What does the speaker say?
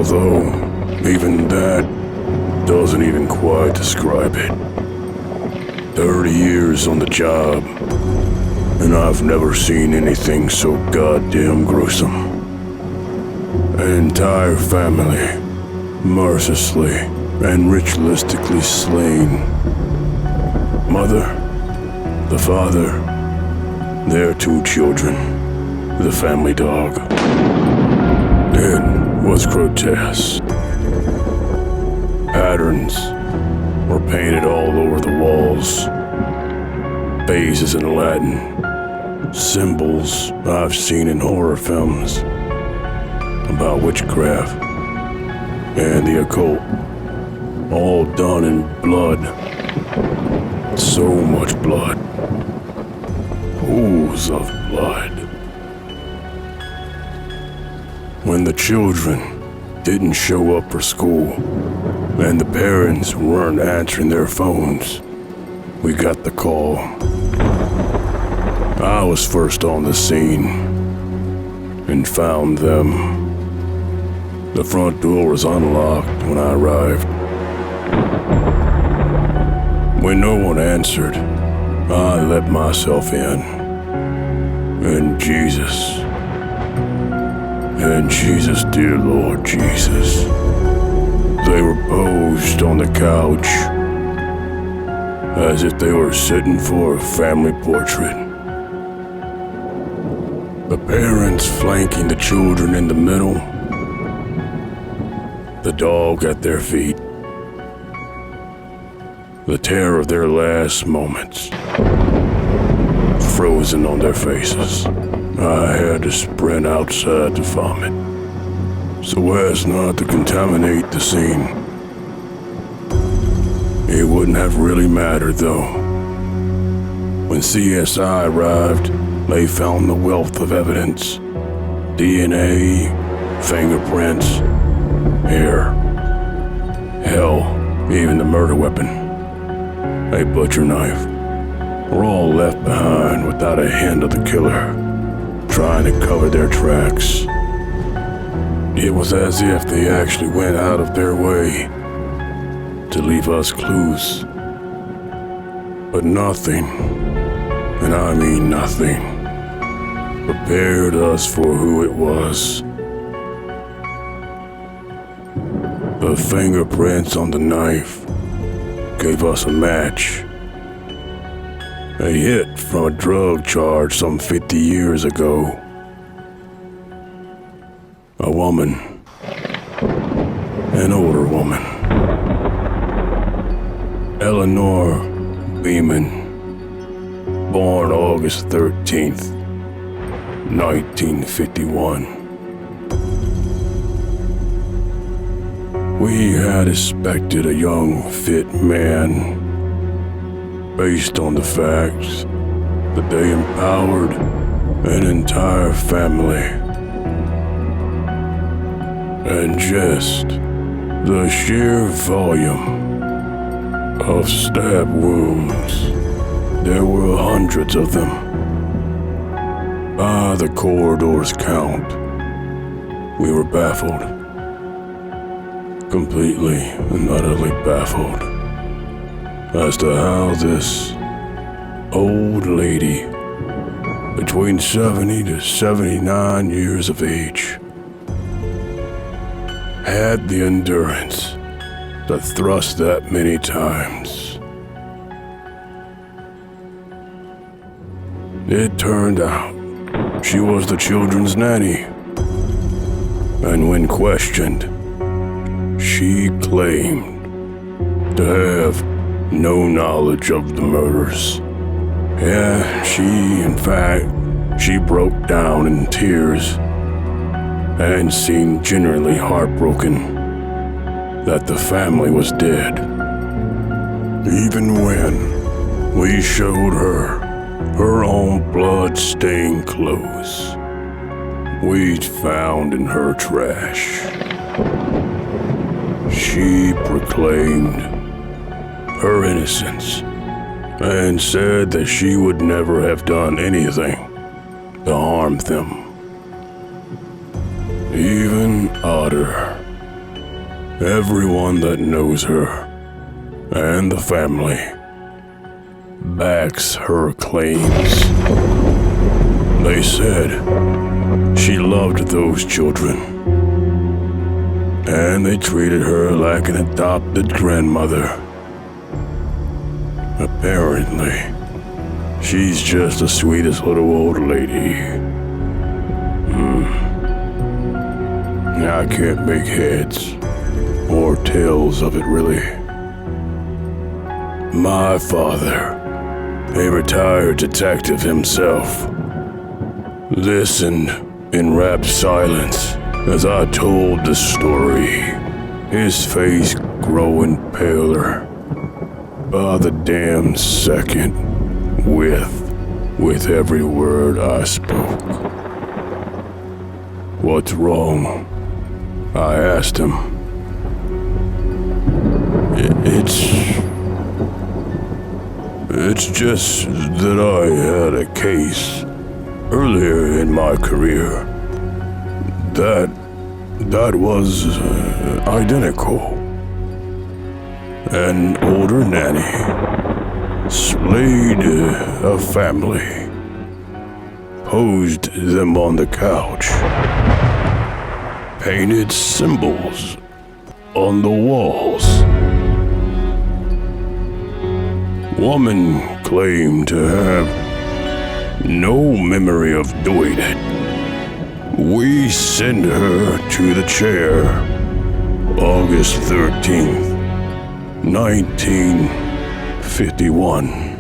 Although, even that doesn't even quite describe it. 30 years on the job, and I've never seen anything so goddamn gruesome. An entire family, mercilessly and ritualistically slain. Mother, the father, their 2 children, the family dog. It was grotesque. Patterns were painted all over the walls. Faces in Latin. Symbols I've seen in horror films about witchcraft and the occult. All done in blood. So much blood. Pools of blood. When the children didn't show up for school and the parents weren't answering their phones, we got the call. I was first on the scene and found them. The front door was unlocked when I arrived. When no one answered, I let myself in. And Jesus, dear Lord Jesus, they were posed on the couch as if they were sitting for a family portrait. The parents flanking the children in the middle, the dog at their feet. The terror of their last moments, frozen on their faces. I had to sprint outside to vomit, so as not to contaminate the scene. It wouldn't have really mattered though. When CSI arrived, they found the wealth of evidence. DNA, fingerprints, hair. Hell, even the murder weapon. A butcher knife. Were all left behind without a hint of the killer, trying to cover their tracks. It was as if they actually went out of their way to leave us clues. But nothing, and I mean nothing, prepared us for who it was. The fingerprints on the knife gave us a match. A hit from a drug charge some 50 years ago. A woman. An older woman. Eleanor Beeman. Born August 13th, 1951. We had expected a young, fit man, based on the fact that they empowered an entire family. And just the sheer volume of stab wounds, there were hundreds of them. By the corridor's count, we were baffled. Completely and utterly baffled as to how this old lady, between 70 to 79 years of age, had the endurance to thrust that many times. It turned out she was the children's nanny, and when questioned, she claimed to have no knowledge of the murders. Yeah, she broke down in tears and seemed genuinely heartbroken that the family was dead. Even when we showed her own blood-stained clothes we'd found in her trash. She proclaimed her innocence and said that she would never have done anything to harm them. Even odder, Everyone that knows her, and the family, backs her claims. They said she loved those children, and they treated her like an adopted grandmother. Apparently, she's just the sweetest little old lady. I can't make heads or tails of it, really. My father, a retired detective himself, listened in rapt silence as I told the story, his face growing paler by the damn second with every word I spoke. "What's wrong?" I asked him. It's just that I had a case earlier in my career that was identical. An older nanny slayed a family, posed them on the couch, painted symbols on the walls. Woman claimed to have no memory of doing it. We send her to the chair August 13th, 1951.